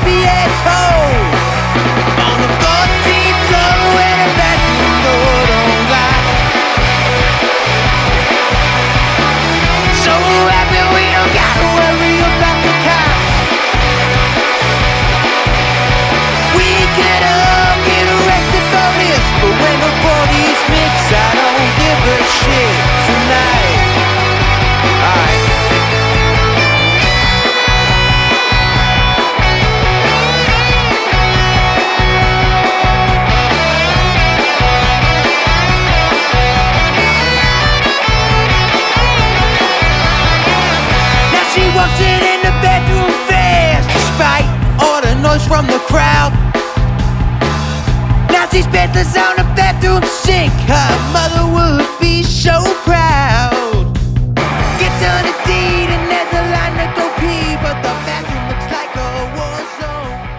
being told on the 14th floor in a bedroom door don't lie. So happy we don't gotta worry about the cops. We could all get arrested for this, but when the bodies mix, I don't give a shit tonight. Alright. Now she walks in the bedroom fast, despite all the noise from the crowd. Now she's bedless on the bathroom sink. Her mother would be so proud. Gets on the deed and there's a line to go pee, but the bathroom looks like a war zone.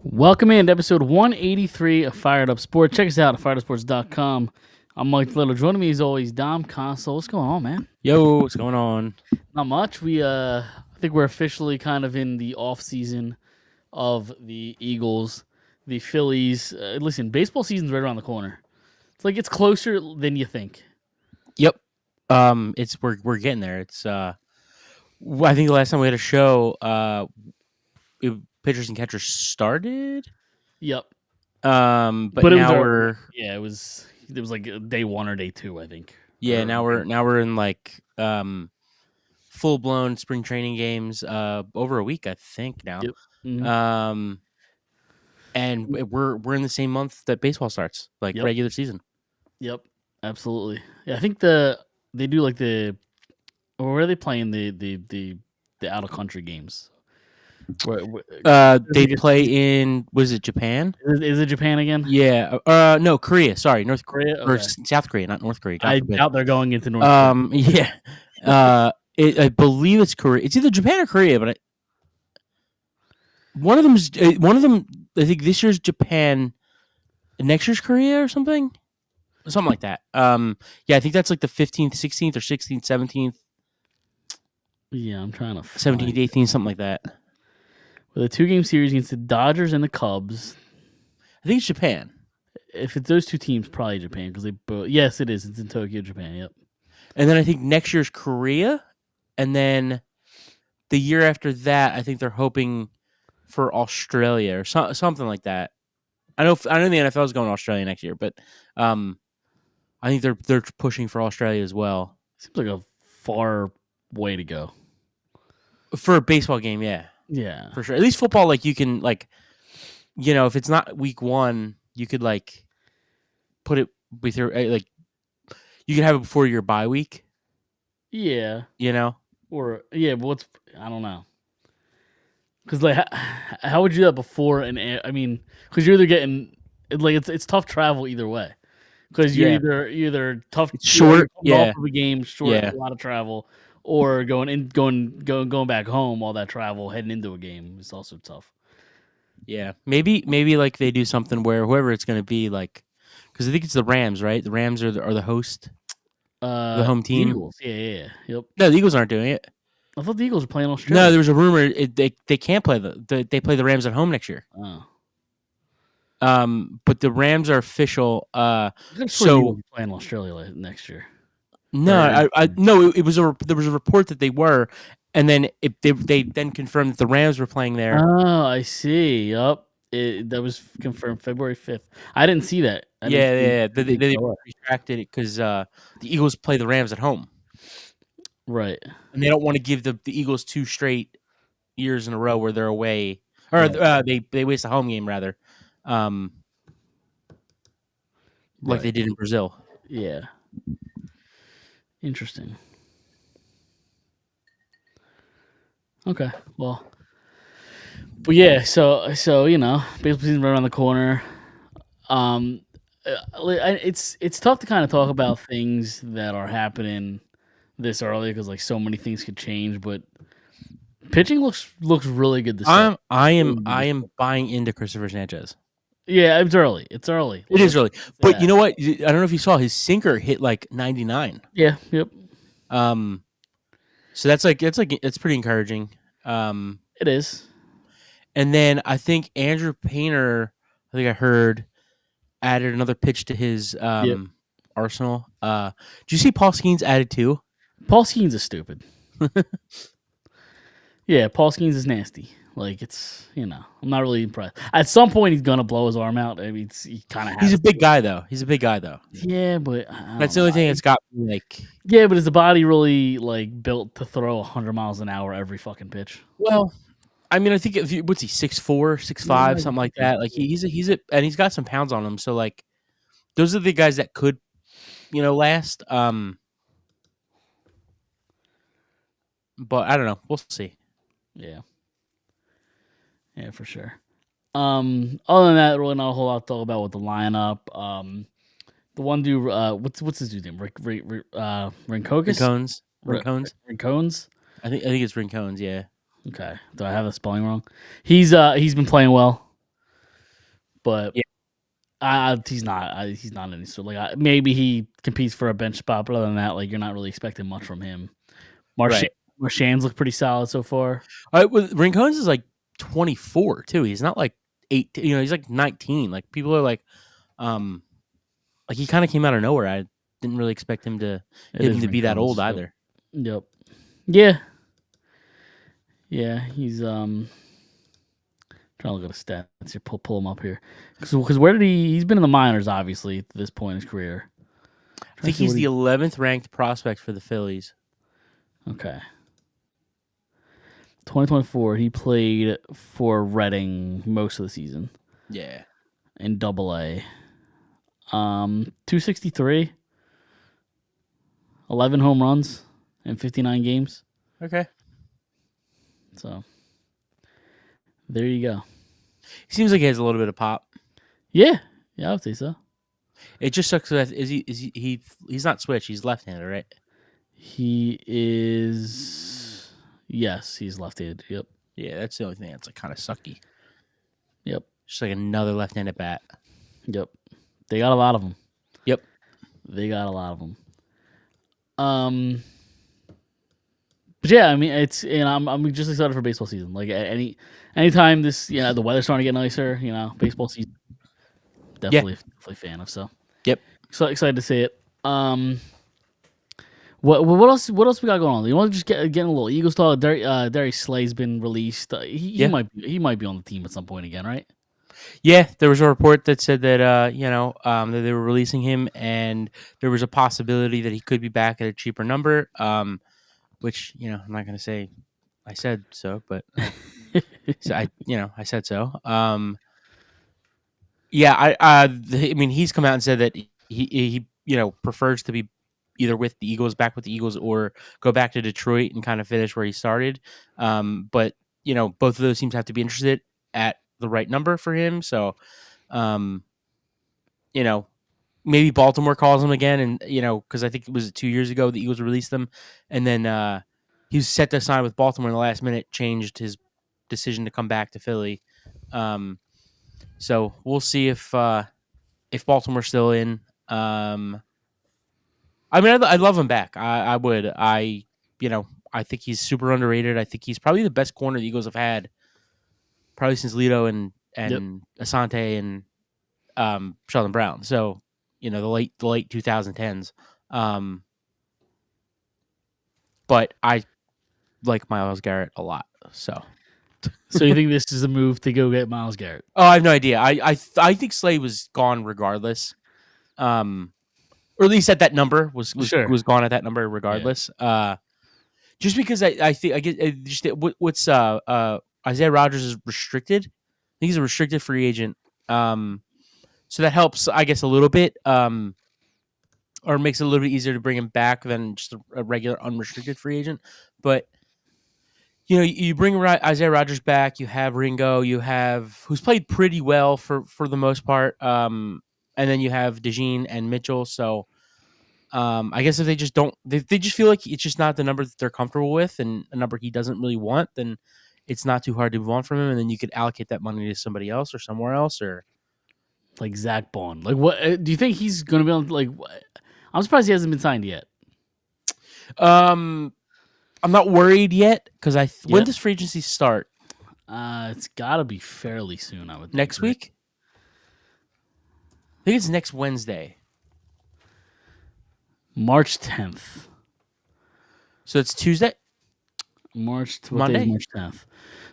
Welcome in to episode 183 of Phired Up Sports. Check us out at firedupsports.com. I'm Mike Little. Joining me as always, Dom Console. What's going on, man? Yo, what's going on? Not much. I think we're officially kind of in the off season of the Eagles, the Phillies. Listen, baseball season's right around the corner. It's like it's closer than you think. Yep. We're getting there. It's I think the last time we had a show, pitchers and catchers started. Yep. But it now it was like day 1 or day 2, I think. now we're in like full blown spring training games over a week, I think now. Yep. Mm-hmm. And we're in the same month that baseball starts, like Yep. regular season. Yep, absolutely. Yeah, I think they do like where are they playing the out of country games? They play in, was it Japan? Is it Japan again? Yeah. No, Korea. Sorry, North Korea or Okay. South Korea, not North Korea. God I forbid. doubt they're going into North Korea. Yeah. I believe it's Korea. It's either Japan or Korea, but one of them. I think this year's Japan, next year's Korea or something like that. Yeah, I think that's like the 15th, 16th, or 16th, 17th. Yeah, I'm trying to 17th, 18th, something like that. With a 2-game series against the Dodgers and the Cubs. I think it's Japan. If it's those two teams, probably Japan because they both. Yes, it is. It's in Tokyo, Japan. Yep. And then I think next year's Korea, and then the year after that, I think they're hoping for Australia or something like that. I know the NFL is going to Australia next year, but I think they're pushing for Australia as well. Seems like a far way to go for a baseball game. Yeah, for sure. At least football, like you can if it's not week 1, you could like put it with your you could have it before your bye week. Yeah, or but I don't know. Because like, how would you do that before? I mean, because you're either getting it's tough travel either way. Because you're either tough short, off of a game, short, a lot of travel, or going back home. All that travel heading into a game is also tough. Yeah, maybe like they do something where whoever it's going to be like, because I think it's the Rams, right? The Rams are the host, the home team. Eagles. Yeah, yep. No, the Eagles aren't doing it. I thought the Eagles were playing Australia. No, there was a rumor they can't play they play the Rams at home next year. Oh. But the Rams are official. So playing Australia next year. No, no. There was a report that they were, and then they then confirmed that the Rams were playing there. Oh, I see. Yep, that was confirmed February 5th. I didn't see that. They retracted it because the Eagles play the Rams at home. Right. And they don't want to give the Eagles 2 straight years in a row where they're away, or they waste a home game rather, like they did in Brazil. Yeah. Interesting. Okay. Well. But yeah, so baseball season right around the corner. It's tough to kind of talk about things that are happening this early because like so many things could change, but pitching looks really good this year. I am buying into Christopher Sanchez. Yeah, it's early. It is early. But you know what? I don't know if you saw his sinker hit like 99. Yeah, yep. So that's pretty encouraging. It is. And then I think Andrew Painter, I think I heard, added another pitch to his Yep. arsenal. Do you see Paul Skeens added too? Paul Skeens is stupid. Yeah, Paul Skeens is nasty. Like it's I'm not really impressed. At some point, he's gonna blow his arm out. I mean, he kind of has. He's a big guy though. Yeah, but That's the only thing that's got me like. Yeah, but is the body really like built to throw 100 miles an hour every fucking pitch? Well, I mean, I think what's he 6'4", 6'5", something like that. Like he's and he's got some pounds on him. So like, those are the guys that could, last. But I don't know. We'll see. Yeah. Yeah, for sure. Other than that, really not a whole lot to talk about with the lineup. The one dude, what's his dude's name? Rinkokus? Rincones? I think it's Rincones. Yeah. Okay. Do I have the spelling wrong? He's been playing well, but yeah. He's not any sort like maybe he competes for a bench spot, but other than that, like you're not really expecting much from him. Marchand's look pretty solid so far. Rincones is like 24 too. He's not like 8. He's like 19. Like people are like he kind of came out of nowhere. I didn't really expect him to be that old either. Yep. Yeah. Yeah, he's trying to look at his stats here. Pull him up here because where did he's been in the minors obviously at this point in his career. I think he's the 11th ranked prospect for the Phillies. Okay. 2024, he played for Reading most of the season. Yeah. In Double-A. 263. 11 home runs in 59 games. Okay. So, there you go. He seems like he has a little bit of pop. Yeah. Yeah, I would say so. It just sucks that he's not switch. He's left-handed, right? He is... Yes, he's left-handed. Yep. Yeah, that's the only thing that's like kind of sucky. Yep. Just like another left-handed bat. Yep. They got a lot of them. Yep. They got a lot of them. But yeah, I mean, I'm just excited for baseball season. Like anytime this, the weather's starting to get nicer. Baseball season. Definitely fan of. So. Yep. So excited to see it. What else we got going on? You want to just getting a little Eagles talk? Darius Slay's been released. He might be on the team at some point again, right? Yeah, there was a report that said that that they were releasing him, and there was a possibility that he could be back at a cheaper number. Which I'm not going to say I said so, but I said so. I mean, he's come out and said that he prefers to be either back with the Eagles, or go back to Detroit and kind of finish where he started. But both of those teams have to be interested at the right number for him. So, maybe Baltimore calls him again, and because I think it was 2 years ago the Eagles released them, and then he was set to sign with Baltimore in the last minute, changed his decision to come back to Philly. So we'll see if Baltimore's still in. I mean, I'd love him back. I would. I think he's super underrated. I think he's probably the best corner the Eagles have had, probably since Lito and Asante and Sheldon Brown. So the late 2010s. But I like Myles Garrett a lot. So you think this is a move to go get Myles Garrett? Oh, I have no idea. I think Slay was gone regardless. Or at least at that number was gone at that number regardless. Yeah. Just because I think I get just what's Isaiah Rodgers is restricted. I think he's a restricted free agent. So that helps, I guess, a little bit. Or makes it a little bit easier to bring him back than just a regular unrestricted free agent. But you bring Isaiah Rodgers back. You have Ringo. You have who's played pretty well for the most part. And then you have DeJean and Mitchell. So I guess if they just they just feel like it's just not the number that they're comfortable with, and a number he doesn't really want, then it's not too hard to move on from him. And then you could allocate that money to somebody else or somewhere else, or like Zach Bond. Like, what do you think he's going to be on? Like, I'm surprised he hasn't been signed yet. I'm not worried yet because when Yep. does free agency start? It's got to be fairly soon, I would think. Next right? week? I think it's next Wednesday. March 10th. So it's Tuesday. What day Monday? is March 10th?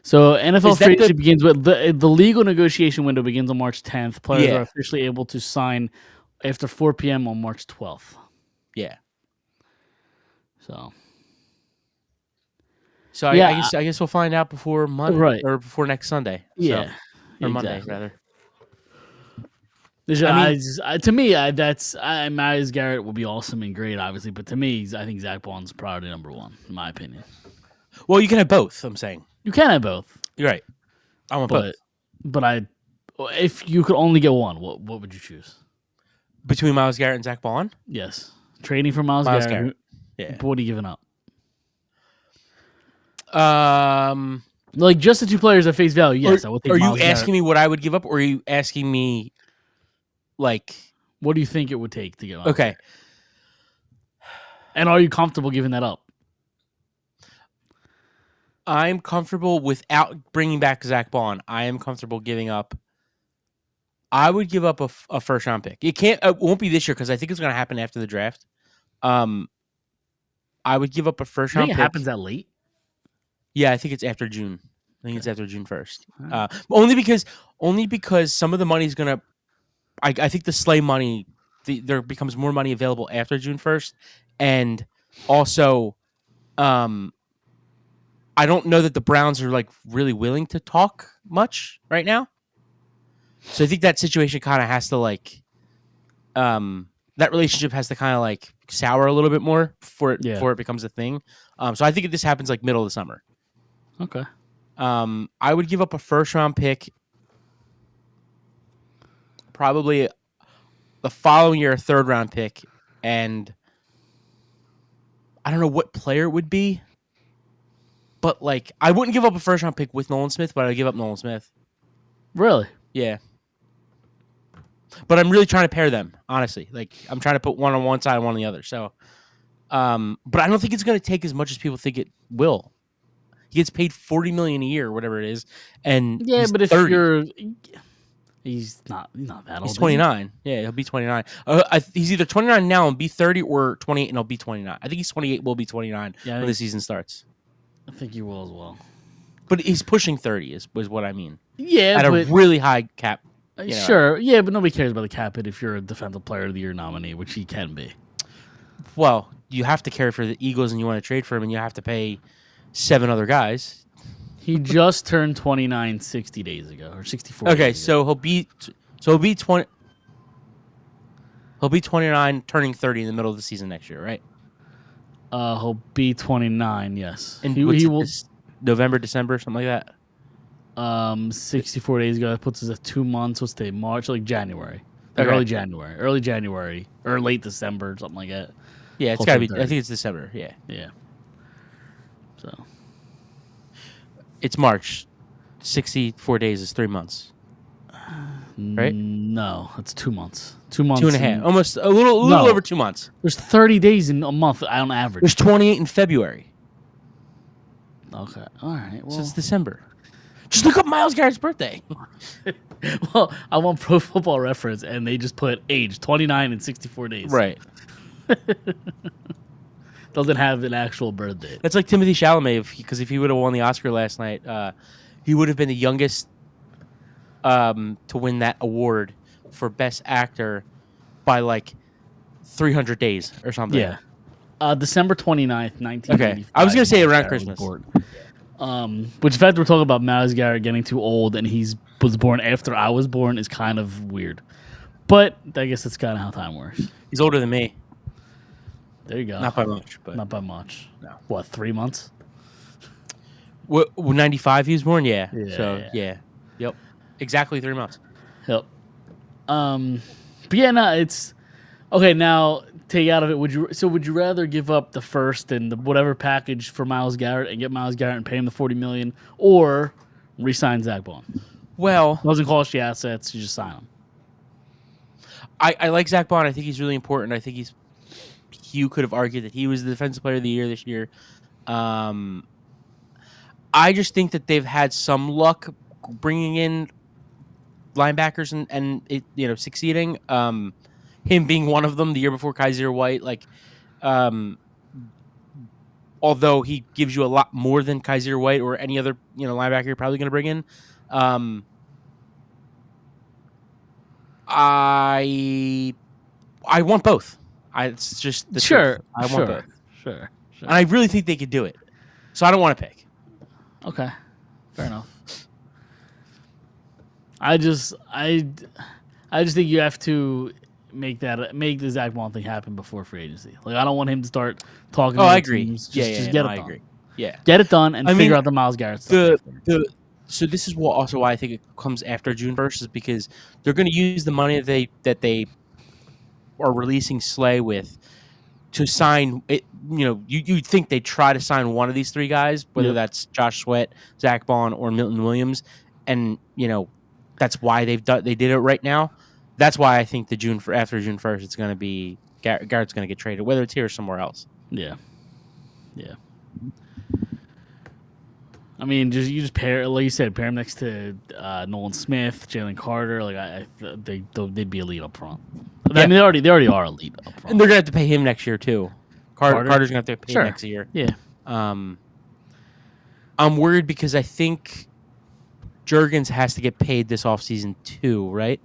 So NFL Is that free agency begins with the legal negotiation window begins on March 10th. Players Yeah. are officially able to sign after 4 p.m. on March 12th. Yeah. So I guess we'll find out before Monday Right. or before next Sunday. Yeah. Or Monday exactly. rather. To me, Myles Garrett would be awesome and great, obviously, but to me, I think Zach Bond's priority number one, in my opinion. Well, you can have both. I'm saying You can have both, you're right. I want both but if you could only get one, what would you choose? between Myles Garrett and Zach Bond. Yes, trading for Myles Myles Garrett. Yeah. But what are you giving up? Like just the two players at face value. Yes, I would take. Are Myles you asking Garrett. me what I would give up, or are you asking me like what do you think it would take to get Myles okay? Garrett? And are you comfortable giving that up? I'm comfortable without bringing back Zach Bond. I am comfortable giving up. I would give up a first round pick. It won't be this year because I think it's going to happen after the draft. I would give up a first round pick. It happens that late? Yeah, I think it's after June. I think it's after June 1st. Only because some of the money is going to. I think the Slay money. There becomes more money available after June 1st, and also, I don't know that the Browns are like really willing to talk much right now. So I think that situation kind of has to like, that relationship has to kind of like sour a little bit more before it becomes a thing. So I think this happens like middle of the summer. Okay. I would give up a first round pick, probably the following year a third round pick, and I don't know what player it would be. But, like, I wouldn't give up a first-round pick with Nolan Smith, but I'd give up Nolan Smith. Really? Yeah. But I'm really trying to pair them, honestly. Like, I'm trying to put one on one side and one on the other. So, but I don't think it's going to take as much as people think it will. He gets paid $40 million a year, or whatever it is, and yeah, but if 30. He's not that old. He's 29. Yeah, he'll be 29. He's either 29 now and be 30, or 28 and he'll be 29. I think he's 28, will be 29 when the season starts. I think you will as well. But he's pushing 30 was what I mean. Yeah, at a really high cap. Sure. Yeah, but nobody cares about the cap hit if you're a Defensive Player of the Year nominee, which he can be. Well, you have to care for the Eagles and you want to trade for him and you have to pay 7 other guys. He just turned 29 60 days ago or 64. Okay, so he'll be 20. He'll be 29, turning 30 in the middle of the season next year, right? He'll be 29. Yes, and he will. November, December, something like that. 64 days ago. That puts us at 2 months. What's the March? Like January. Okay. Early January, or late December, something like that. Yeah, it's got to be. 30. I think it's December. Yeah. Yeah. So. It's March. 64 days is 3 months. Right? No, it's 2 months. 2 months. 2.5. Almost a little over 2 months. There's 30 days in a month on average. There's 28 in February. Okay. All right. Well, so it's December. Just look up Myles Garrett's birthday. Well, I want Pro Football Reference, and they just put age 29 and 64 days. Right. Doesn't have an actual birth date. That's like Timothée Chalamet, because if he would have won the Oscar last night, he would have been the youngest to win that award for Best Actor by like 300 days or something. Yeah. December 29th, 1985. Okay. I was going to say around Christmas. Which, the fact we're talking about Myles Garrett getting too old and was born after I was born is kind of weird. But I guess that's kind of how time works. He's older than me. There you go. Not by much. But not by much. No. What, 3 months? 95 he was born? Yeah. Yeah. Yep. Exactly 3 months. Yep. But yeah, no, it's... Okay, now, take out of it, would you rather give up the first and the whatever package for Myles Garrett and get Myles Garrett and pay him the $40 million, or re-sign Zach Bond? Well... It doesn't cost you assets, you just sign him. I like Zach Bond. I think he's really important. I think you could have argued that he was the Defensive Player of the Year this year. I just think that they've had some luck bringing in linebackers and it, succeeding. Him being one of them the year before Kaiser White, um, although he gives you a lot more than Kaiser White or any other linebacker you're probably going to bring in. I want both. It's just the truth. I want both. Sure. And I really think they could do it. So I don't want to pick. Okay, fair enough. I just think you have to make the Zach Bond thing happen before free agency. Like, I don't want him to start talking. Oh, to I agree. Teams. Just get it done. I agree. Yeah, get it done and figure out the Myles Garrett stuff. So this is also why I think it comes after June 1st is because they're going to use the money that they are releasing Slay with to sign it. You'd think they try to sign one of these three guys, whether that's Josh Sweat, Zach Bond, or Milton Williams, and that's why they did it right now. That's why I think after June 1st, it's going to be Garrett's going to get traded, whether it's here or somewhere else. Yeah. I mean, you just pair, like you said, pair him next to Nolan Smith, Jalen Carter. Like they'd be elite up front. Yeah. I mean, they already are elite up front, and they're gonna have to pay him next year too. Carter's gonna have to pay him next year. Yeah. I'm worried because I think Juergens has to get paid this offseason too, right?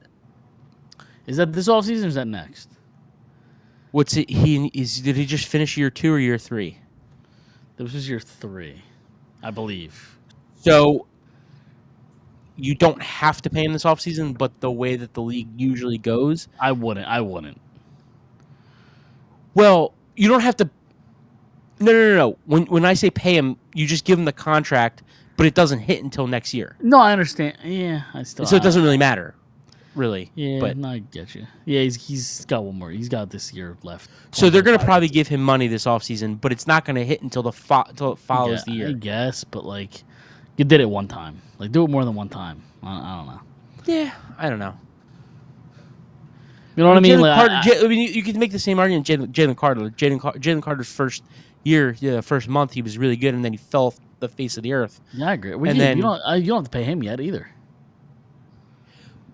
Is that this offseason or is that next? What's it? Did he just finish year 2 or year 3? This was year 3, I believe. So you don't have to pay him this offseason, but the way that the league usually goes, I wouldn't. Well, you don't have to. No. When I say pay him, you just give him the contract, but it doesn't hit until next year. No, I understand. Yeah, So it doesn't really matter, really. Yeah, but no, I get you. Yeah, he's got one more. He's got this year left. So they're going to probably give him money this offseason, but it's not going to hit until until it follows the year. I guess, but you did it one time. Do it more than one time. I don't know. Yeah, I don't know. You know what I mean? You can make the same argument. Jalen Carter. Jalen Carter's first year, first month, he was really good, and then he fell off the face of the earth. Yeah, I agree. You don't have to pay him yet either.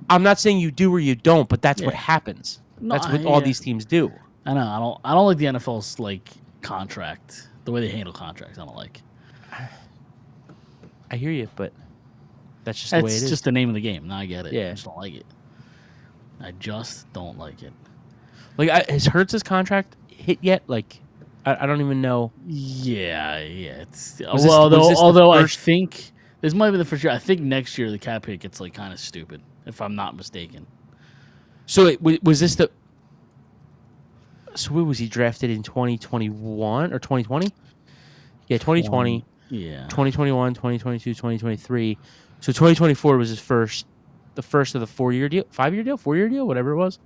I'm not saying you do or you don't, but that's what happens. That's what all these teams do. I know. I don't like the NFL's contract, the way they handle contracts. I don't like. I hear you, but that's just the way it is. It's just the name of the game. No, I get it. Yeah. I just don't like it. I just don't like it. Has Hurts' contract hit yet? I don't even know. Yeah. It's although I think this might be the first year. I think next year the cap hit gets kind of stupid, if I'm not mistaken. So was this the? So where was he drafted in 2021 or 2020? Yeah, 2020. Yeah. 2021, 2022, 2023. So 2024 was the first of the 4-year deal, 5-year deal, 4-year deal, whatever it was.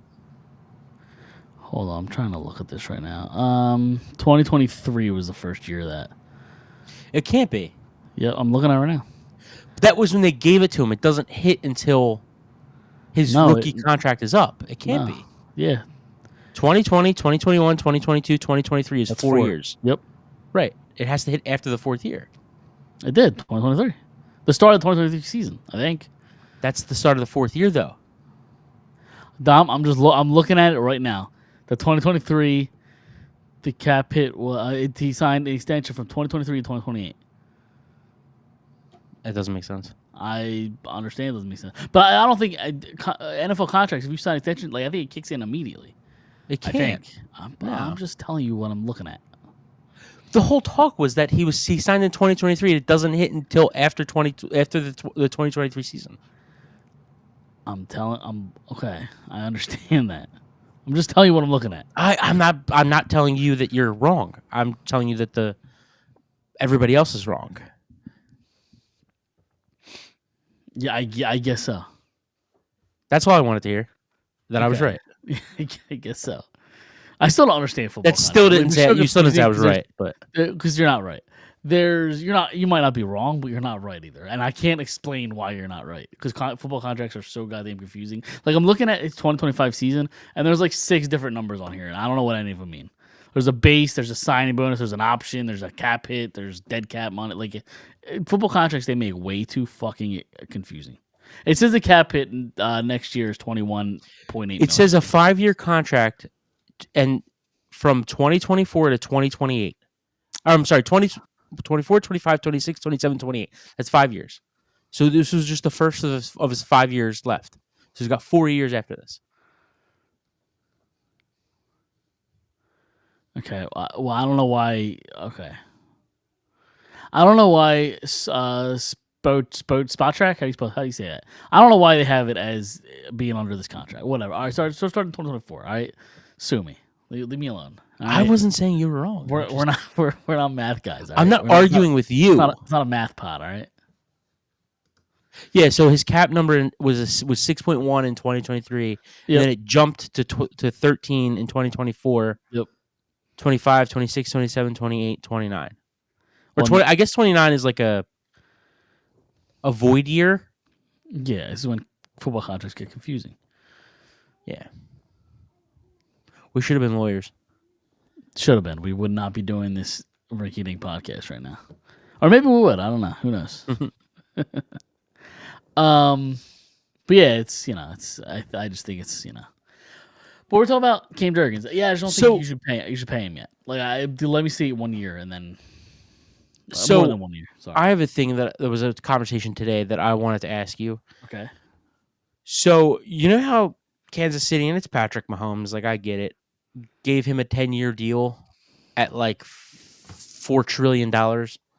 Hold on, I'm trying to look at this right now. 2023 was the first year of that. It can't be. Yeah, I'm looking at it right now. That was when they gave it to him. It doesn't hit until his rookie contract is up. It can't be. Yeah. 2020, 2021, 2022, 2023 is That's 4 years. Yep. Right. It has to hit after the 4th year. It did, 2023. The start of the 2023 season, I think. That's the start of the 4th year, though. Dom, I'm looking at it right now. The 2023, the cap hit. He signed an extension from 2023 to 2028. That doesn't make sense. I understand it doesn't make sense, but I don't think NFL contracts. If you sign extension, I think it kicks in immediately. It can't. I'm just telling you what I'm looking at. The whole talk was that he signed in 2023. It doesn't hit until after the 2023 season. I'm okay. I understand that. I'm just telling you what I'm looking at. I'm not telling you that you're wrong. I'm telling you that everybody else is wrong. Yeah, I guess so. That's all I wanted to hear. That I was right. I guess so. I still don't understand football. That still didn't say you still didn't say I was right, but because you're not right. You might not be wrong, but you're not right either. And I can't explain why you're not right because football contracts are so goddamn confusing. I'm looking at its 2025 season, and there's 6 different numbers on here, and I don't know what any of them mean. There's a base, there's a signing bonus, there's an option, there's a cap hit, there's dead cap money. Like football contracts, they make way too fucking confusing. It says the cap hit next year is 21.8. It says a 5-year contract, and from 2024 to 2028. I'm sorry, 2024, 25, 26, 27, 28. That's 5 years. So this was just the first of his 5 years left. So he's got 4 years after this. Okay. Well, I don't know why. Okay. I don't know why Spot Track. How do you say that? I don't know why they have it as being under this contract. Whatever. All right. So starting 2024. All right. Sue me. Leave me alone. All right? I wasn't saying you were wrong. We're not math guys. All I'm right? not arguing with you. It's not a math pod. All right. Yeah, so his cap number was 6.1 in 2023, and then it jumped to 13 in 2024. Yep. 25, 26, 27, 28, 29. Or Well, 20, I guess 29 is like a void year. Yeah, this is when football contracts get confusing. Yeah. We should have been lawyers. Should have been. We would not be doing this Ricky Dink podcast right now. Or maybe we would. I don't know. Who knows? But yeah, it's I just think it's But we're talking about Cam Jurgens. Yeah, I just don't think you should pay him yet. Like let me see it 1 year and then more than 1 year. Sorry. I have a thing that there was a conversation today that I wanted to ask you. Okay. So you know how Kansas City, and it's Patrick Mahomes, like I get it, gave him a 10-year deal at like $4 trillion.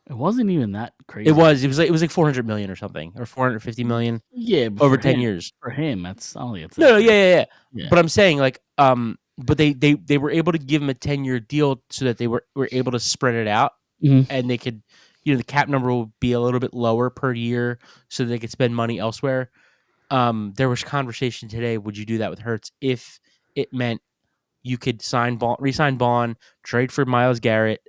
It wasn't even that crazy. It was like 400 million or something, or 450 million. Yeah, over 10 years. For him, I don't think it's no. Yeah. But I'm saying but they were able to give him a 10-year deal so that they were able to spread it out, and they could, the cap number will be a little bit lower per year, so they could spend money elsewhere. There was conversation today. Would you do that with Hurts if it meant you could re-sign Bond, trade for Myles Garrett?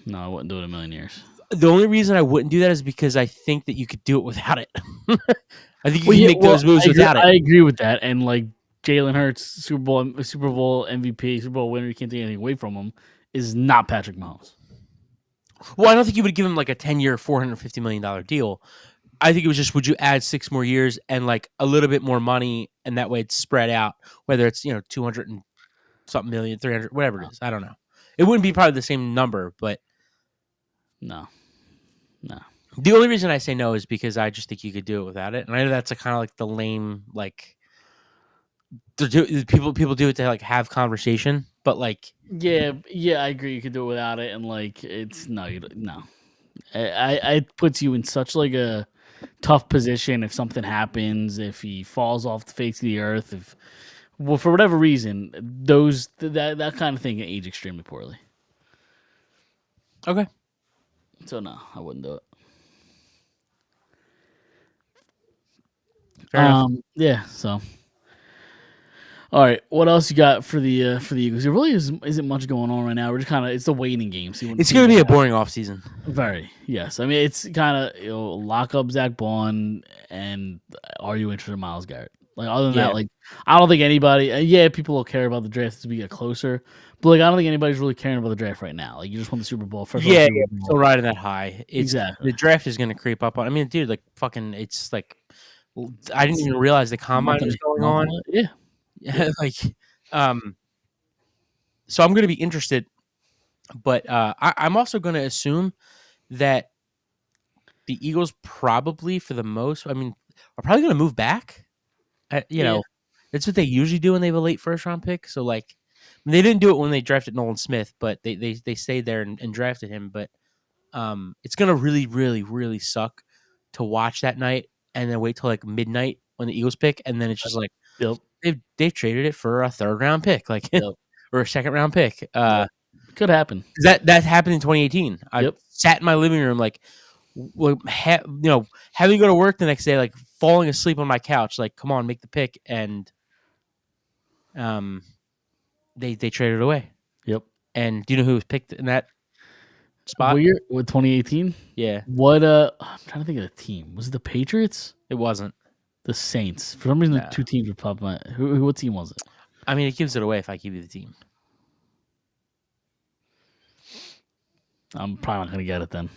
No, I wouldn't do it in a million years. The only reason I wouldn't do that is because I think that you could do it without it. I think you can make those moves without it. I agree with that. And like Jalen Hurts, Super Bowl MVP, Super Bowl winner, you can't take anything away from him, is not Patrick Mahomes. Well, I don't think you would give him like a 10-year, $450 million deal. I think it was just, would you add 6 more years and like a little bit more money, and that way it's spread out, whether it's 200 and something million, 300, whatever it is. I don't know. It wouldn't be probably the same number, but no. The only reason I say no is because I just think you could do it without it, and I know that's kind of like the lame people do it to like have conversation, but like yeah, I agree. You could do it without it, and like it's no. It puts you in such like a tough position if something happens, if he falls off the face of the earth, for whatever reason, that kind of thing can age extremely poorly. Okay. So no, I wouldn't do it. Fair enough. Yeah. So, all right. What else you got for the Eagles? There really isn't much going on right now. We're just it's the waiting game. It's going to be a boring offseason. Very. Yes. I mean, it's kind of lock up Zach Bond, and are you interested in Myles Garrett? Like other than that, like I don't think anybody. Yeah, people will care about the draft as we get closer, but like I don't think anybody's really caring about the draft right now. Like you just won the Super Bowl. Still riding that high. Exactly. The draft is going to creep up on. I mean, dude, like fucking, it's like I didn't even realize the combine was going on. Yeah. So I'm going to be interested, but I'm also going to assume that the Eagles probably, for the most, are probably going to move back. That's what they usually do when they have a late first round pick. So like, they didn't do it when they drafted Nolan Smith, but they stayed there and drafted him. But it's gonna really, really, really suck to watch that night and then wait till like midnight when the Eagles pick, and then it's just like they've traded it for a 3rd round pick, like or a 2nd round pick. Could happen. That happened in 2018. I sat in my living room like, having to go to work the next day, like falling asleep on my couch, like, come on, make the pick, and they traded it away. Yep. And do you know who was picked in that spot? What year? With 2018? Yeah. What? I'm trying to think of the team. Was it the Patriots? It wasn't. The Saints. For some reason, the 2 teams were popping. What team was it? I mean, it gives it away if I give you the team. I'm probably not gonna get it then.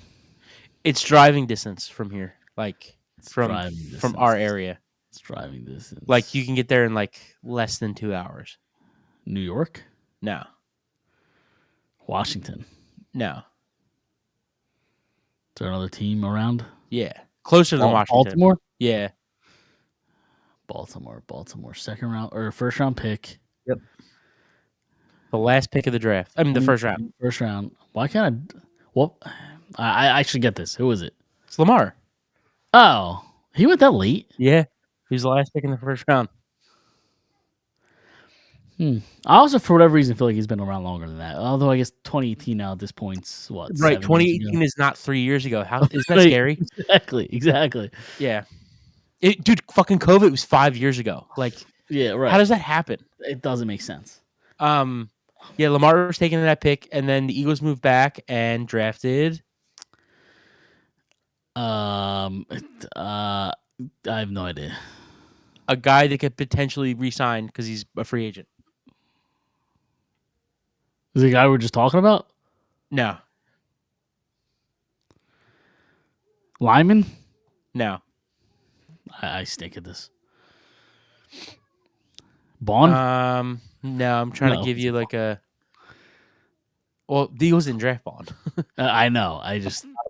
It's driving distance from here, like It's from driving from our distance. area. It's driving distance. Like you can get there in like less than 2 hours. New York, No, Washington. no, Is there another team around? yeah, closer than Washington. Baltimore. Yeah, Baltimore. Second round or first round pick. yep. The last pick of the draft. I mean, the first round. First round. Why can't I? Well, I should get this. Who was it? It's Lamar. Oh, he went that late. Yeah, he was the last pick in the first round. I also, for whatever reason, feel like he's been around longer than that. Although I guess 2018 now at this point's what? Right, 7 years 2018 ago? is not 3 years ago. How is that Right, scary? Exactly. Yeah, dude, fucking COVID was 5 years ago. Like, Yeah, right. how does that happen? It doesn't make sense. Yeah, Lamar was taking that pick, and then the Eagles moved back and drafted. I have no idea. A guy that could potentially re-sign because he's a free agent. Is it the guy we were just talking about? No, Lyman? no. I stink at this. Bond? No. I'm trying No. to give you like a. Well, the Eagles didn't draft Bond. I know.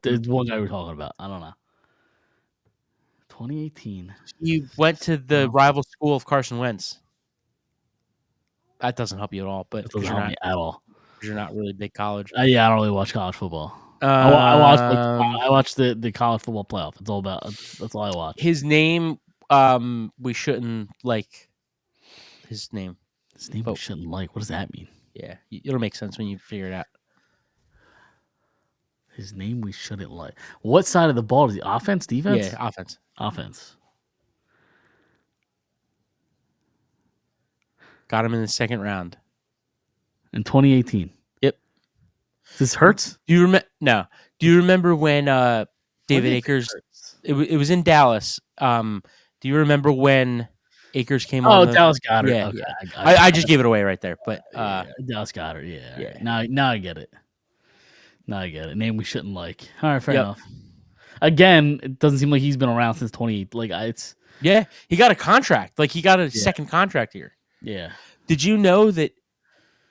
There's one guy we're talking about. I don't know. 2018. He went to the rival school of Carson Wentz. That doesn't help you at all, but That doesn't help me at all. you're not really big college. Yeah, I don't really watch college football. I watch the college football playoff. It's all about that's all I watch. His name, we shouldn't like. His name. His name we shouldn't like. What does that mean? Yeah, it'll make sense when you figure it out. His name we shouldn't like. What side of the ball is he? Offense, defense? Yeah, offense. Offense. Got him in the second round. In 2018. Yep. This hurts? Do you remember? No. Do you remember when David Akers? It was in Dallas. Do you remember when Akers came on? Dallas Goedert. Yeah, Okay, yeah. I just gave it away right there, but Dallas Goedert. Yeah. Yeah. Right. Now I get it. Name we shouldn't like. All right, fair enough. Again, it doesn't seem like he's been around since 20. Like it's. Yeah, he got a contract. Like he got a second contract here. Yeah. Did you know that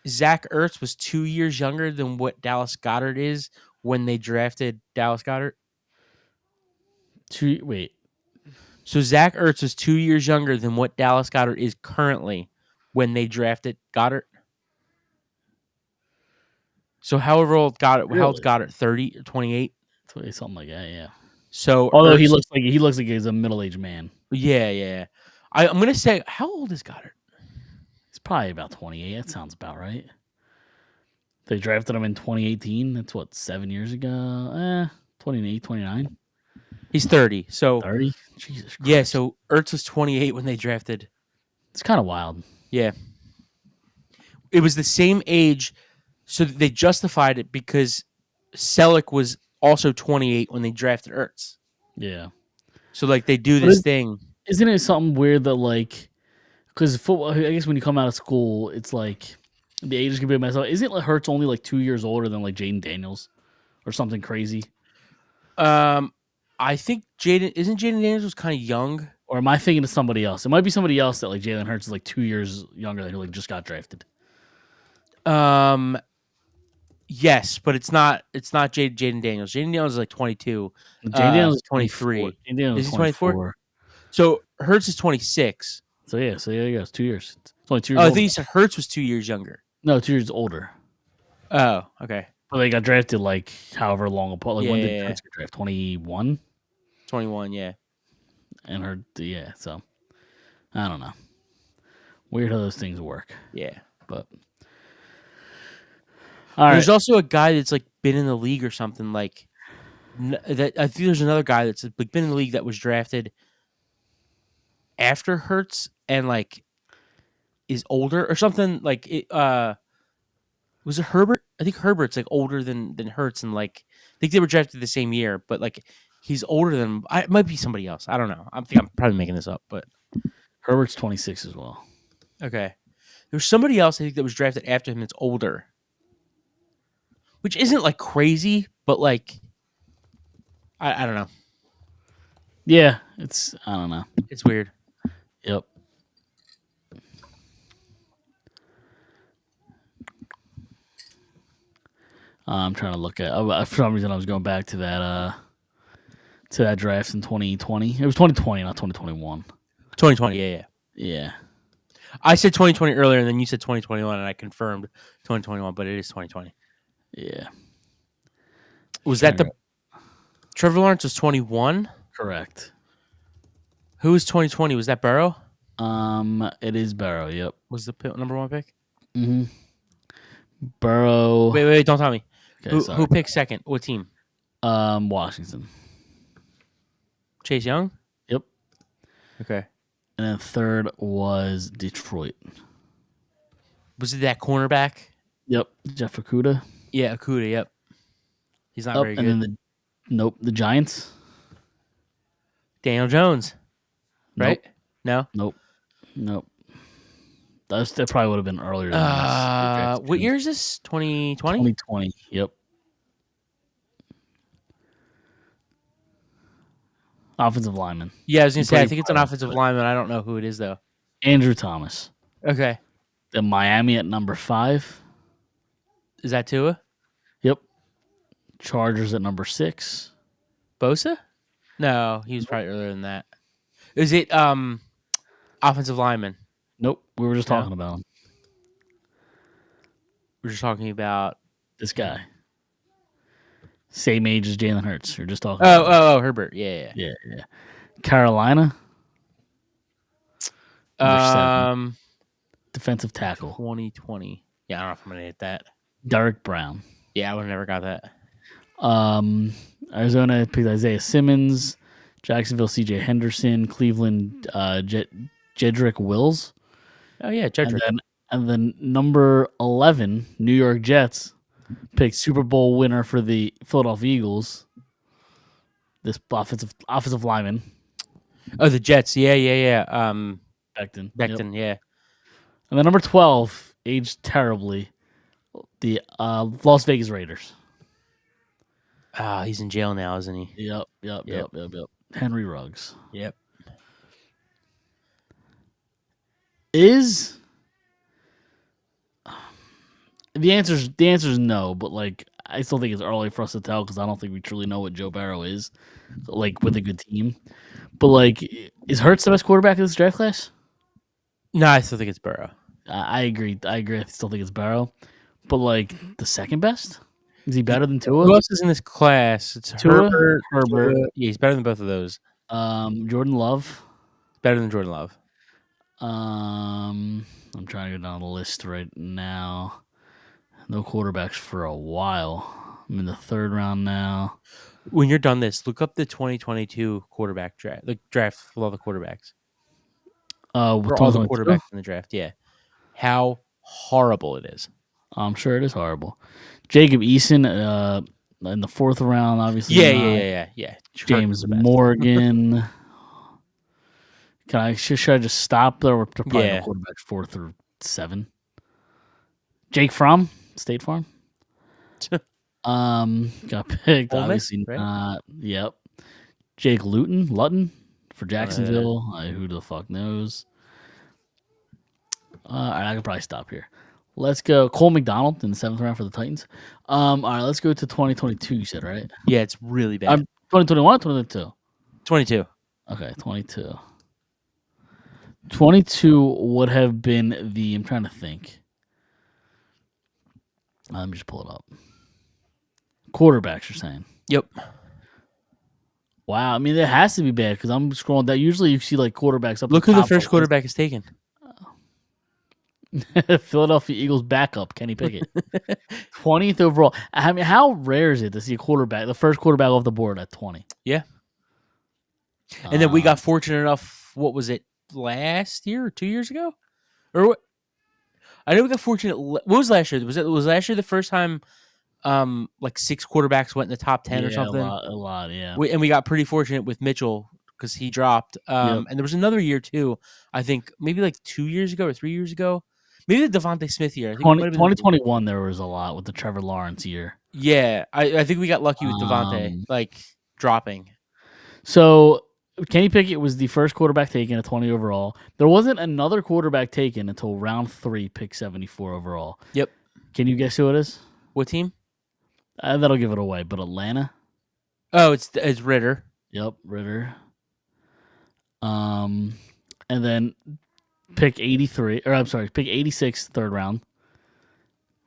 Zach Ertz was 2 years younger than what Dallas Goedert is when they drafted Dallas Goedert? Wait. So Zach Ertz was 2 years younger than what Dallas Goedert is currently when they drafted Goddard. So however old Goddard, how old's Goddard? 30 or 28? Something like that, yeah. So although Ertz, he looks like he's a middle-aged man. Yeah. I'm gonna say, how old is Goddard? He's probably about 28. That sounds about right. They drafted him in 2018. That's what, 7 years ago? 28, 29. He's 30. So 30? Jesus Christ. Yeah, so Ertz was 28 when they drafted. It's kind of wild. Yeah. It was the same age, so they justified it because Selleck was also 28 when they drafted Ertz. Yeah. So like they do this thing. Isn't it something weird that like, because football, I guess when you come out of school, it's like the age is gonna be a mess up. Isn't like Hurts only like 2 years older than like Jaden Daniels or something crazy? I think Jaden Daniels was kind of young. Or am I thinking of somebody else? It might be somebody else that like Jalen Hurts is like 2 years younger than who like just got drafted. Yes, but it's not Jaden Daniels. Jaden Daniels is like 22. Jaden Daniels is 23. Jaden Daniels Is is he 24. So Hurts is 26. So yeah, you go. It's 2 years. It's only 2 years. Oh, I older. think you said Hurts was 2 years younger. No, 2 years older. Oh, okay. But they got drafted like however long apart. Like when did Yeah. Hurts get drafted? 21? 21, yeah. And her, yeah. So I don't know. Weird how those things work. Yeah. But all right. There's also a guy that's like been in the league or something like that. I think there's another guy that's like been in the league that was drafted after Hurts and like is older or something. Like it was it Herbert? I think Herbert's like older than Hurts and like I think they were drafted the same year, but like he's older than it might be somebody else. I don't know. I'm probably making this up, but Herbert's 26 as well. Okay. There's somebody else I think that was drafted after him that's older. which isn't like crazy, but like I don't know. Yeah, I don't know. It's weird. Yep. I'm trying to look at. For some reason, I was going back to that draft in 2020. It was 2020, not 2021. 2020, yeah. Yeah. I said 2020 earlier, and then you said 2021, and I confirmed 2021, but it is 2020. Yeah. Was that the Trevor Lawrence was 21? Correct. Who was 2020? Was that Burrow? It is Burrow. Yep. Was the number 1 pick? Mm-hmm. Burrow. Wait, don't tell me. Okay, Who picked second? What team? Washington. Chase Young? Yep. Okay. And then third was Detroit. Was it that cornerback? Yep. Jeff Okuda. Yeah, Okuda, yep. He's not very good. And then the Giants. Daniel Jones. Right? Nope. That probably would have been earlier than this. What year is this? 2020? 2020. Yep. Offensive lineman. Yeah, I was going to say, I think it's an offensive lineman. I don't know who it is, though. Andrew Thomas. Okay. Then Miami at number 5. Is that Tua? Yep. Chargers at number 6. Bosa? No, he was probably earlier than that. Is it offensive lineman? Nope. We were just talking about him. We're just talking about this guy. Same age as Jalen Hurts. We're just talking about him. Herbert. Yeah. Carolina. Defensive tackle. 2020. Yeah, I don't know if I'm gonna hit that. Derek Brown. Yeah, I would have never got that. Arizona picked Isaiah Simmons. Jacksonville, C.J. Henderson. Cleveland, Jedrick Wills. Oh yeah, Jedrick. And then number 11, New York Jets picked Super Bowl winner for the Philadelphia Eagles. This offensive lineman. Oh, the Jets. Yeah. Becton. Yeah. And then number 12, aged terribly, the Las Vegas Raiders. He's in jail now, isn't he? Yep. Henry Ruggs. Yep. The answer is no, but like I still think it's early for us to tell because I don't think we truly know what Joe Burrow is, like with a good team. But like, is Hurts the best quarterback of this draft class? No, I still think it's Burrow. I agree. I still think it's Burrow, but like the second best. Is he better than Tua? Who else is in this class? It's Tua, Herbert. Yeah, he's better than both of those. Jordan Love. Better than Jordan Love. I'm trying to go down the list right now. No quarterbacks for a while. I'm in the 3rd round now. When you're done this, look up the 2022 quarterback draft. The draft with all the quarterbacks. For all the quarterbacks in the draft, yeah. How horrible it is. I'm sure it is horrible. Jacob Eason in the 4th round, obviously. Yeah. James Morgan. Should I just stop there? We're probably no quarterbacks 4 through 7. Jake Fromm, State Farm. Got picked. Ole Miss, obviously right? not. Yep. Jake Luton for Jacksonville. Who the fuck knows? All right, I can probably stop here. Let's go. Cole McDonald in the 7th round for the Titans. All right, let's go to 2022. You said, right? Yeah, it's really bad. 2021 or 2022? 22. Okay, 22. 22 would have been I'm trying to think. Let me just pull it up. Quarterbacks, you're saying? Yep. Wow, I mean, it has to be bad because I'm scrolling down. Usually you see like quarterbacks up. Look who the first quarterback is taken. Philadelphia Eagles backup, Kenny Pickett. 20th overall. I mean, how rare is it to see the first quarterback off the board at 20? Yeah. And then we got fortunate enough, what was it, last year or 2 years ago? Or what? I know we got fortunate. What was last year? Was last year the first time like 6 quarterbacks went in the top 10 or something? A lot, yeah. And we got pretty fortunate with Mitchell because he dropped. And there was another year too, I think maybe like 2 years ago or 3 years ago. Maybe the Devontae Smith year. I think it might have been. 2021, there was a lot with the Trevor Lawrence year. Yeah, I think we got lucky with Devontae, Um, like dropping. So Kenny Pickett was the first quarterback taken at 20 overall. There wasn't another quarterback taken until round 3, pick 74 overall. Yep. Can you guess who it is? What team? That'll give it away. But Atlanta. Oh, it's Ritter. Yep, Ritter. And then pick 83, or I'm sorry, pick 86, third round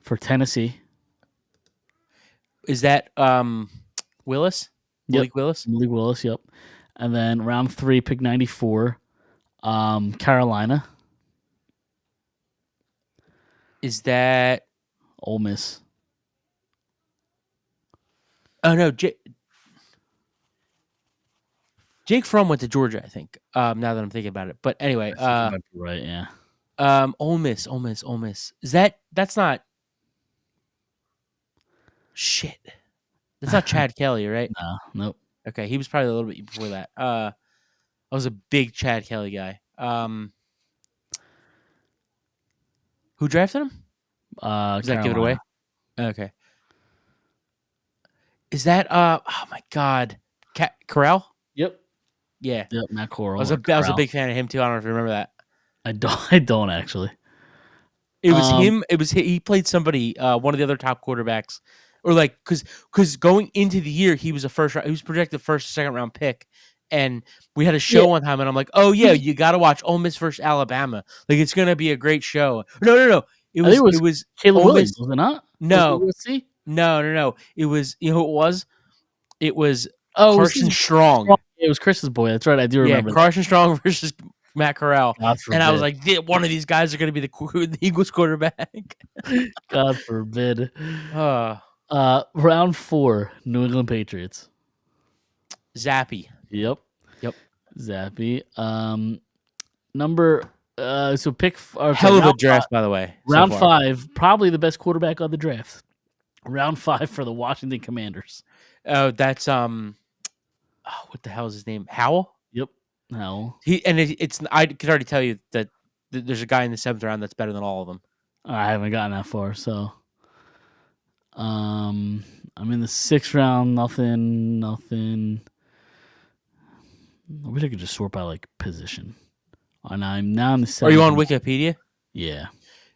for Tennessee. Is that Willis? Yep. Malik Willis? Malik Willis, yep. And then round 3, pick 94, Carolina. Is that Ole Miss. Oh no, Jake Fromm went to Georgia, I think. Now that I'm thinking about it. But anyway, Might be right, yeah. Ole Miss. Is that's not shit. That's not Chad Kelly, right? No, nope. Okay, he was probably a little bit before that. I was a big Chad Kelly guy. Who drafted him? Does that give it away? Okay. Is that oh my god, Corral? Yep. Yeah. Yep, Matt Corral. I was a big fan of him too. I don't know if you remember that. I don't actually. It was him. It was he played somebody, one of the other top quarterbacks, or like because going into the year he was he was projected first, second round pick, and we had a show one time, and I'm like, oh yeah, you got to watch Ole Miss versus Alabama. Like it's gonna be a great show. No. It was Caleb Ole Williams, Miss. was it not? No, USC? no. It was who it was. It was Carson Strong. It was Chris's boy. That's right. I do remember. Yeah, Carson Strong versus Matt Corral. And I was like, one of these guys are going to be the Eagles quarterback. God forbid. Uh, Round 4, New England Patriots. Zappy. Yep. Zappy. So pick. Hell of a draft, by the way. Round 5, probably the best quarterback of the draft. Round 5 for the Washington Commanders. Oh, that's what the hell is his name? Howell. Yep. Howell. It's. I can already tell you that there's a guy in the 7th round that's better than all of them. I haven't gotten that far, so. I'm in the 6th round. Nothing. I wish I could just sort by like position. And I'm now in the 7th. Are you on Wikipedia? Yeah.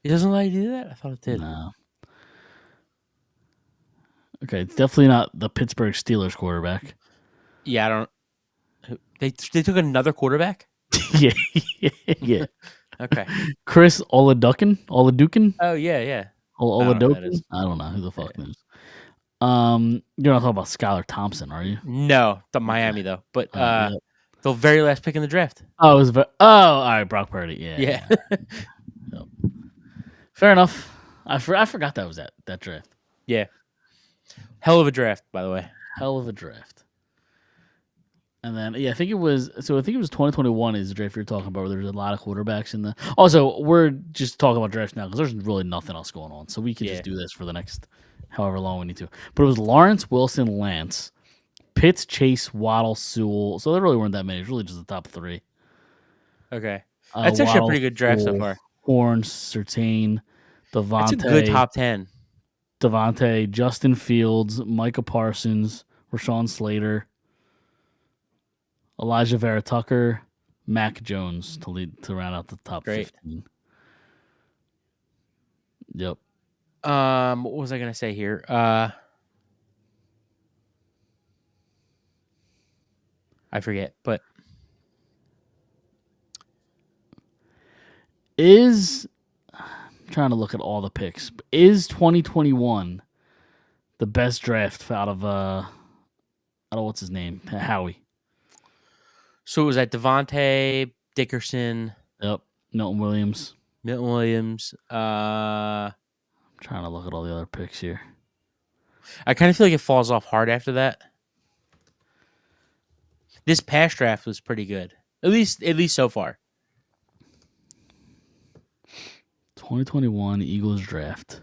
It doesn't allow you to do that? I thought it did. No. Okay, it's definitely not the Pittsburgh Steelers quarterback. Yeah, I don't. They took another quarterback. yeah. Okay. Chris Oladukin. Oh yeah. Oladukin. I don't know who the fuck knows. You're not talking about Skylar Thompson, are you? No, the Miami though. But the very last pick in the draft. Oh, it was. All right, Brock Purdy. Yeah. Yep. Fair enough. I forgot that was that draft. Yeah. Hell of a draft, by the way. Hell of a draft. And then I think it was 2021 is the draft you're talking about where there's a lot of quarterbacks in the. Also, we're just talking about drafts now because there's really nothing else going on, so we can just do this for the next however long we need to. But it was Lawrence, Wilson, Lance, Pitts, Chase, Waddle, Sewell. So there really weren't that many. It's really just the top 3. Okay, that's actually a pretty good draft so far. Horn, Surtain, Devontae. That's a good top 10. Devontae, Justin Fields, Micah Parsons, Rashawn Slater, Elijah Vera Tucker, Mac Jones to round out the top 15. Yep. What was I gonna say here? I forget, but I'm trying to look at all the picks. Is 2021 the best draft out of what's his name? Howie. So it was at Devontae, Dickerson. Yep. Milton Williams. I'm trying to look at all the other picks here. I kind of feel like it falls off hard after that. This past draft was pretty good. At least so far. 2021 Eagles draft.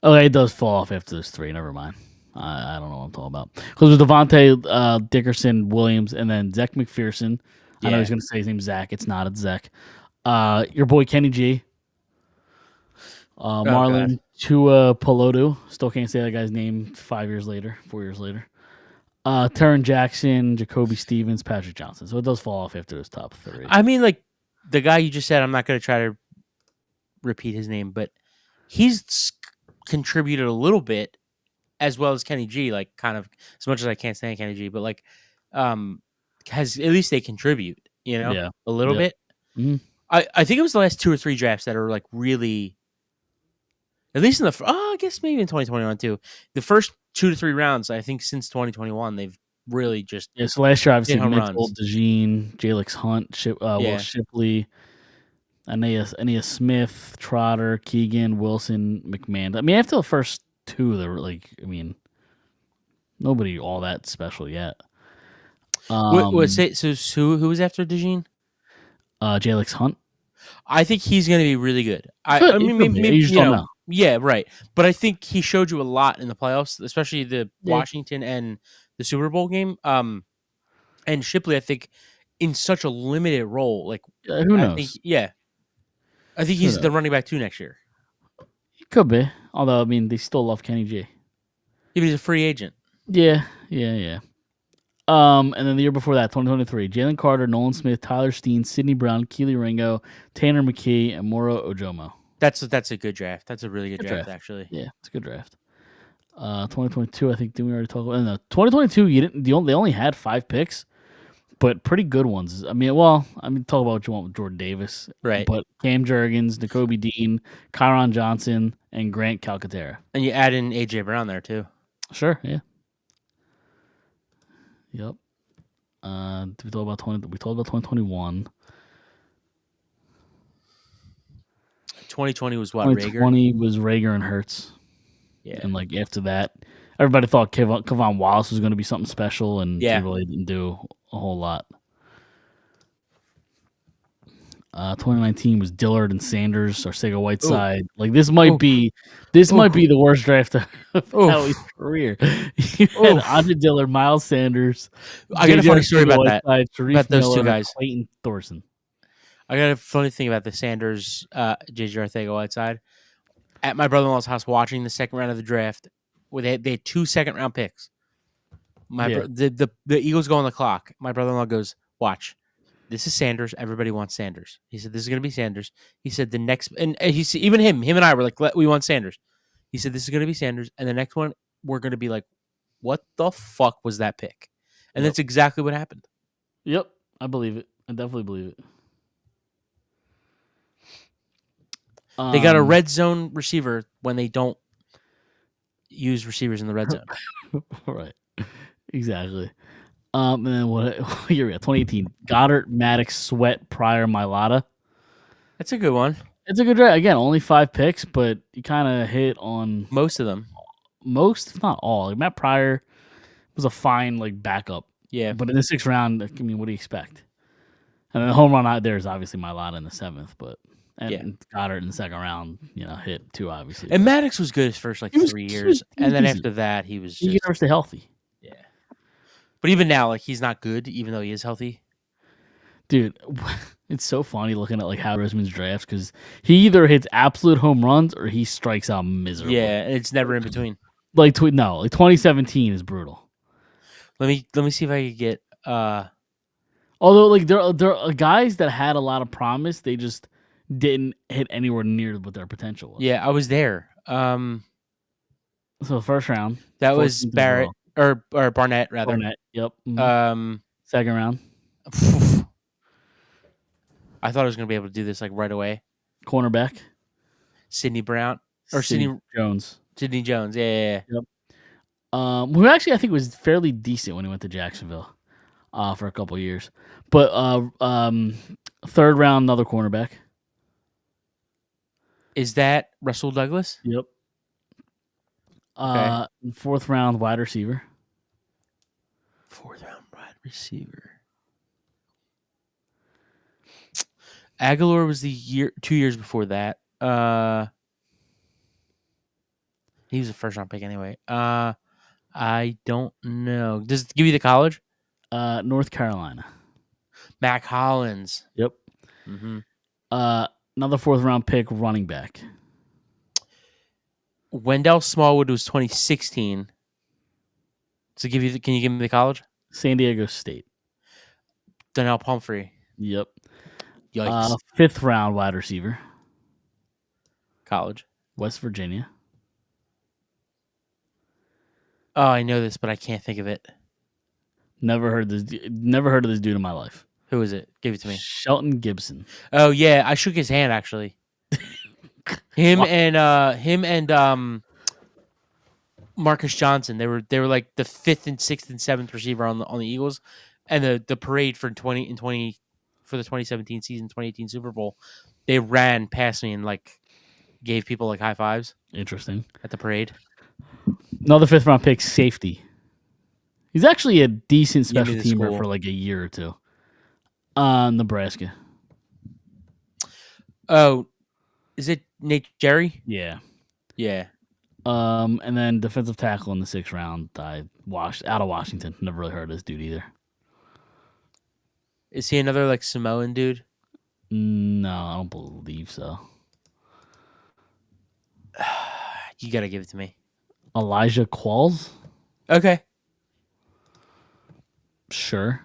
Okay, it does fall off after this 3. Never mind. I don't know what I'm talking about. Because it was Devontae, Dickerson, Williams, and then Zach McPherson. I know he's going to say his name's Zach. It's not. It's Zach. Your boy Kenny G. God. Marlon Tua Pelotu. Still can't say that guy's name 4 years later. Terran Jackson, Jacoby Stevens, Patrick Johnson. So it does fall off after those top 3. I mean, like the guy you just said, I'm not going to try to repeat his name, but he's contributed a little bit as well as Kenny G. Like, kind of as much as I can't stand Kenny G, but like, has at least they contribute, Yeah. a little Yep. bit. Mhm. I think it was the last 2 or 3 drafts that are like really, at least in the I guess maybe in 2021 too. The first 2 to 3 rounds, I think since 2021, they've really just Yeah, so last year, obviously, hit home Mitchell, runs. DeJean, Jalix Hunt, Will Yeah. Shipley, Anea Smith, Trotter, Keegan, Wilson, McMahon. I mean, after the first 2, they were like, I mean, nobody all that special yet. Who was after DeJean? Jalix Hunt. I think he's going to be really good. Could- I it mean, could be. maybe, You just don't know. yeah, right. But I think he showed you a lot in the playoffs, especially the Yeah. Washington and the Super Bowl game. And Shipley, I think, in such a limited role, like Who I knows? think, yeah, I think Who he's knows? the running back 2 next year. It could be. Although, I mean, they still love Kenny G. Yeah, but he's a free agent. Yeah. And then the year before that, 2023, Jalen Carter, Nolan Smith, Tyler Steen, Sidney Brown, Keely Ringo, Tanner McKee, and Moro Ojomo. That's a good draft. That's a really good Good draft, draft. actually. Yeah, it's a good draft. 2022, I think. Didn't we already talk about? No, 2022. They only had 5 picks, but pretty good ones. I mean, talk about what you want with Jordan Davis, Right. But Cam Jurgens, N'Kobe Dean, Kyron Johnson, and Grant Calcaterra. And you add in AJ Brown there too. Sure. Yeah. Yep. We talked about 2021. 2020 was what? 2020 Rager? was Rager and Hurts. Yeah. And like after that, everybody thought Kevon Wallace was going to be something special, and Yeah. he really didn't do a whole lot. 2019 was Dillard and Sanders, Arcega Whiteside. Like this might be the worst draft of Howie's career. You had Andre Dillard, Miles Sanders. I got a funny story about that. Whiteside, about those 2 guys. Clayton Thorson. I got a funny thing about the Sanders, JJ Arcega-Whiteside. At my brother-in-law's house, watching the second round of the draft, where they had 2 second-round picks. The Eagles go on the clock. My brother-in-law goes, "Watch, this is Sanders. Everybody wants Sanders." He said, "This is going to be Sanders." He said, "The next," and even him and I were like, "We want Sanders." He said, "This is going to be Sanders," and the next one we're going to be like, "What the fuck was that pick?" And that's exactly what happened. Yep, I believe it. I definitely believe it. They got a red zone receiver when they don't use receivers in the red zone. Right. Exactly. And then what year we at? 2018. Goddard, Maddox, Sweat, Pryor, Mailata. That's a good one. It's a good draft. Again, only 5 picks, but you kind of hit on Most of them. most, if not all. Like Matt Pryor was a fine backup. Yeah. But in the 6th round, I mean, what do you expect? And then the home run out there is obviously Mailata in the 7th, but Goddard in the 2nd round, hit 2 obviously. And Maddox was good his first 3 years, and then after that he was just. He never stay healthy. Yeah. But even now, he's not good, even though he is healthy. Dude, it's so funny looking at how Roseman's drafts because he either hits absolute home runs or he strikes out miserably. Yeah, it's never in between. 2017 is brutal. Let me see if I could get. Although there are guys that had a lot of promise, they just didn't hit anywhere near what their potential was. Yeah, I was there. So the 1st round, that was Barrett or Barnett rather. Barnett, yep. Mm-hmm. 2nd round. I thought I was going to be able to do this right away. Cornerback. Sidney Brown or Sidney Jones. Sidney Jones, yeah. Yep. Who actually I think was fairly decent when he went to Jacksonville, for a couple of years. But 3rd round, another cornerback. Is that Russell Douglas? Yep. Okay. 4th round, wide receiver. 4th round wide receiver. Aguilar was 2 years before that. He was a 1st round pick anyway. I don't know. Does it give you the college? North Carolina. Mac Hollins. Yep. Mm-hmm. Another 4th round pick, running back. Wendell Smallwood was 2016. So can you give me the college? San Diego State. Donnell Pumphrey. Yep. Yikes. 5th round wide receiver. College. West Virginia. Oh, I know this, but I can't think of it. Never heard this dude in my life. Who is it? Give it to me. Shelton Gibson. Oh yeah, I shook his hand actually. Him and Marcus Johnson. They were like the 5th and 6th and 7th receiver on the Eagles, and the parade for 20 for the 2017 season, 2018 Super Bowl. They ran past me and like gave people like high fives Interesting. at the parade. Another 5th round pick, safety. He's actually a decent Give me special the teamer school. for like a year or two. Nebraska. Oh, is it Nate Jerry? Yeah. Yeah. And then defensive tackle in the 6th round. Out of Washington. Never really heard of this dude either. Is he another like Samoan dude? No, I don't believe so. You gotta give it to me. Elijah Qualls? Okay. Sure.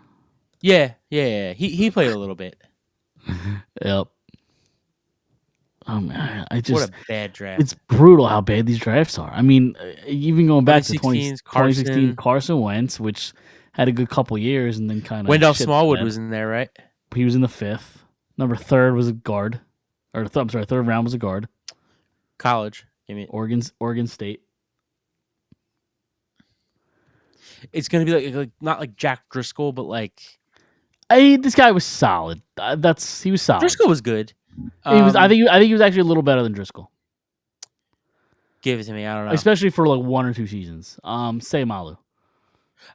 Yeah. He played a little bit. Yep. Oh man, What a bad draft. it's brutal how bad these drafts are. I mean, even going back to 2016's 2016, Carson Wentz, which had a good couple years and then kind of Wendell Smallwood was in there, right? He was in the 5th. Number 3rd was a guard. I'm sorry, 3rd round was a guard. College. Give me. Oregon State. It's gonna be like not like Jack Driscoll, but like This guy was solid. He was solid. Driscoll was good. He was. I think he was actually a little better than Driscoll, Give it to me. I don't know. especially for like 1 or 2 seasons. Say Malu.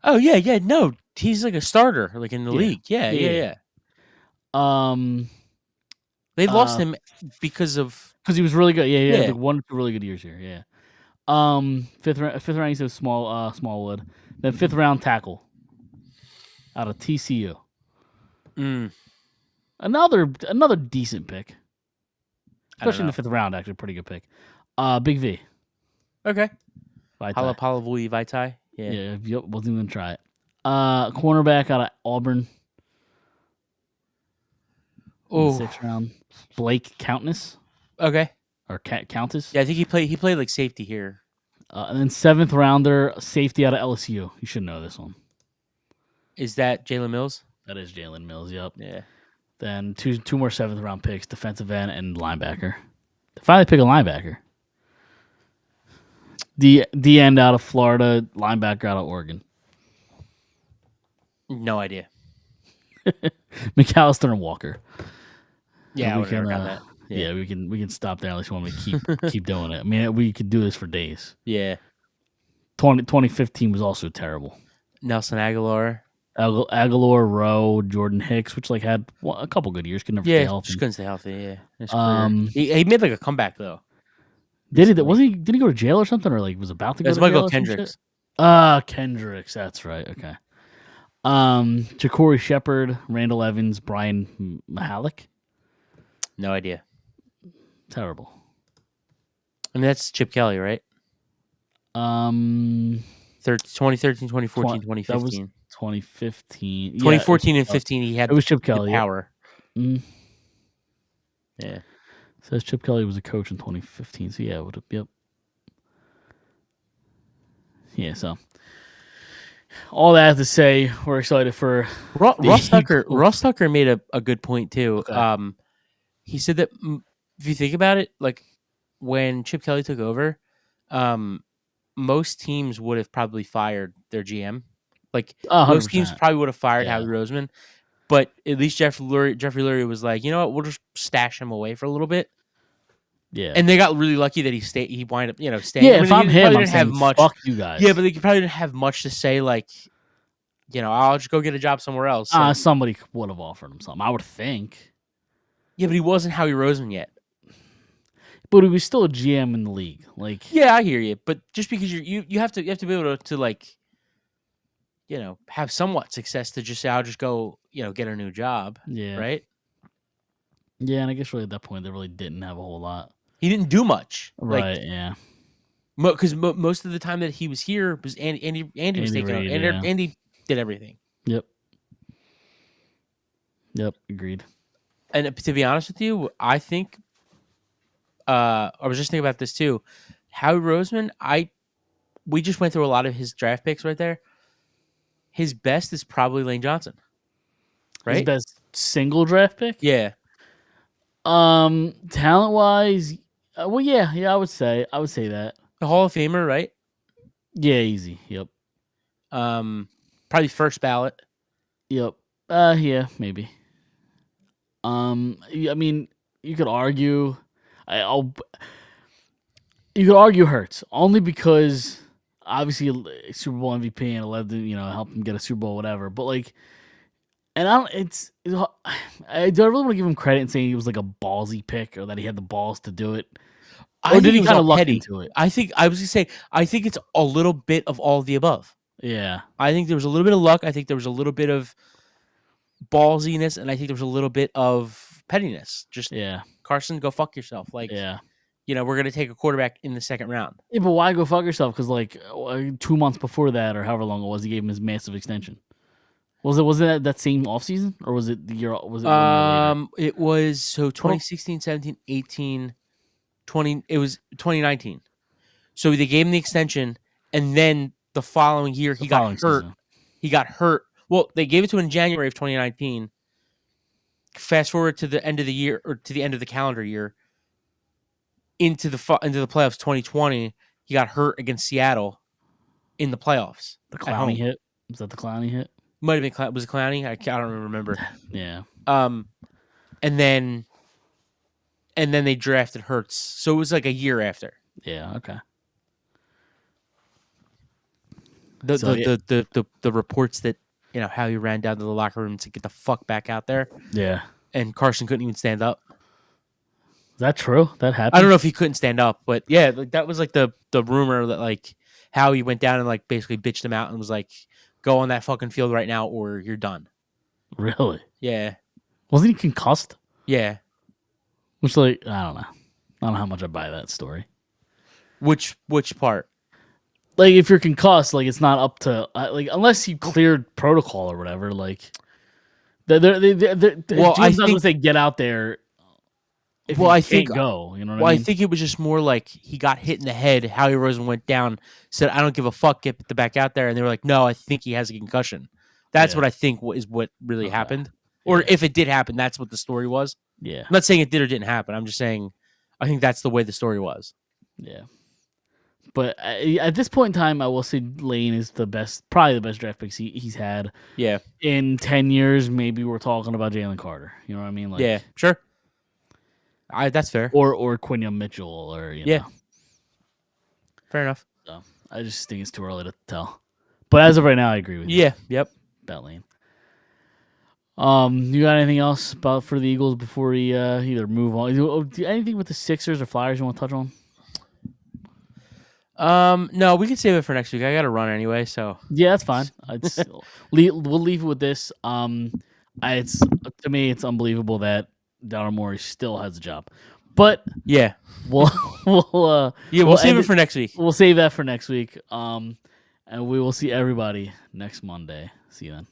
Oh yeah. No, he's like a starter, like in the Yeah. league. Yeah. They lost him because he was really good. Yeah. Yeah. Like 1 or 2 really good years here. Yeah. 5th round, he said Smallwood. Then 5th round tackle out of TCU. Another decent pick, especially in the 5th round. Actually, pretty good pick. Big V. Okay. Vitae. Palavui Vitae. Yeah. Yep. Wasn't even gonna try it. Cornerback out of Auburn. In the 6th round. Blake Countess Okay. or Countess. Yeah, I think he played like safety here. And then 7th rounder, safety out of LSU. You should know this one. Is that Jalen Mills? That is Jalen Mills. Yep. Yeah. Then two more 7th round picks, defensive end and linebacker. They finally pick a linebacker. D end out of Florida, linebacker out of Oregon. No idea. McAllister and Walker. Yeah, we I would've can. never got that. Yeah, we can stop there unless you want me to keep doing it. I mean, we could do this for days. Yeah. 2015 was also terrible. Nelson Aguilar. Aguilar, Rowe, Jordan Hicks, which like had a couple good years, could never stay healthy. Just couldn't stay healthy. Yeah. His career. He made like a comeback though. Did he? Did he go to jail or something, or like was about to go? That's to jail Michael or some Kendricks. shit? Kendricks. That's right. Okay. Ja'Cory Shepard, Randall Evans, Brian Mahalik. No idea. Terrible. I mean, that's Chip Kelly, right? 2013, 2014, 2015. That was 2015. 2014 and 15, he had it was Chip Kelly. power. Mm. Yeah. Says Chip Kelly was a coach in 2015. So yeah, yep. Yeah, so all that to say, we're excited for Ross Tucker made a good point too. Okay. He said that if you think about it, like when Chip Kelly took over, most teams would have probably fired their GM. Like 100%. most teams probably would have fired Yeah. Howie Roseman, but at least Jeffrey Lurie was like, you know what, we'll just stash him away for a little bit. Yeah, And they got really lucky that he wound up, staying. yeah. I mean, If I'm he him, probably I'm didn't have saying, much. fuck you guys. Yeah, but they probably didn't have much to say. Like, I'll just go get a job somewhere else. So. Somebody would have offered him something, I would think. Yeah, but he wasn't Howie Roseman yet. But he was still a GM in the league. Like, Yeah, I hear you. But just because you have to be able to like, have somewhat success to just say I'll just go get a new job. yeah, Right. Yeah, and I guess really at that point they really didn't have a whole lot. He didn't do much. Right. Like, yeah. Because most of the time that he was here was Andy was Andy taking Reid, over. yeah. Andy did everything. Yep. Agreed. And to be honest with you, I think I was just thinking about this too. Howie Roseman, we just went through a lot of his draft picks right there. His best is probably Lane Johnson, His right? best single draft pick. Yeah, Talent wise, well, yeah, I would say that. the Hall of Famer, right? Yeah, easy. Yep. Probably first ballot. Yep. Yeah, maybe. I mean, you could argue. You could argue Hurts only because obviously Super Bowl MVP and led them, helped him get a Super Bowl, whatever. But like, and I don't. Do I really want to give him credit and saying he was like a ballsy pick or that he had the balls to do it? Or did he kind of luck into it? I think I was gonna say I think it's a little bit of all of the above. Yeah. I think there was a little bit of luck. I think there was a little bit of ballsiness, and I think there was a little bit of pettiness. Just Carson, go fuck yourself. Like, we're gonna take a quarterback in the second round. Yeah, but why go fuck yourself? Because like 2 months before that, or however long it was, he gave him his massive extension. Was it that same offseason, or was it the year? Was it 1 year later? It was 2016, 17, 18, 20. It was 2019. So they gave him the extension, and then the following year he got hurt. Season. He got hurt. Well, they gave it to him in January of 2019. Fast forward to the end of the year, or to the end of the calendar year, into the playoffs 2020, he got hurt against Seattle in the playoffs. The Clowney hit? Was that the Clowney hit? Might have been. Was it Clowney? I don't remember. Yeah. And then they drafted Hurts, so it was like a year after. Yeah. Okay. The reports that how he ran down to the locker room to get the fuck back out there. Yeah. And Carson couldn't even stand up. Is that true? That happened? I don't know if he couldn't stand up, but yeah, like that was like the rumor that like how he went down and like basically bitched him out and was like, go on that fucking field right now or you're done. Really? Yeah. Wasn't he concussed? Yeah. Which, like, I don't know. I don't know how much I buy that story. Which part? Like, if you're concussed, like, it's not up to like unless you cleared protocol or whatever. Like, I think not going to say get out there. I think go. You know what I mean? I think it was just more like he got hit in the head. Howie Roseman went down, said, "I don't give a fuck, get the back out there," and they were like, "No, I think he has a concussion." That's what I think is what really happened, or if it did happen, that's what the story was. Yeah, I'm not saying it did or didn't happen. I'm just saying I think that's the way the story was. Yeah, but at this point in time, I will say Lane is probably the best draft picks he's had. Yeah, in 10 years, maybe we're talking about Jalen Carter. You know what I mean? Like, yeah, sure. That's fair. Or Quinion Mitchell, or you know. Fair enough. So I just think it's too early to tell. But as of right now, I agree with you. Yeah. Yep. About Lane. You got anything else for the Eagles before we either move on? Anything with the Sixers or Flyers you want to touch on? No, we can save it for next week. I got to run anyway, so yeah, that's fine. We'll leave it with this. It's to me, it's unbelievable that Daryl Morey still has a job, but yeah, we'll save it for next week. We'll save that for next week. And we will see everybody next Monday. See you then.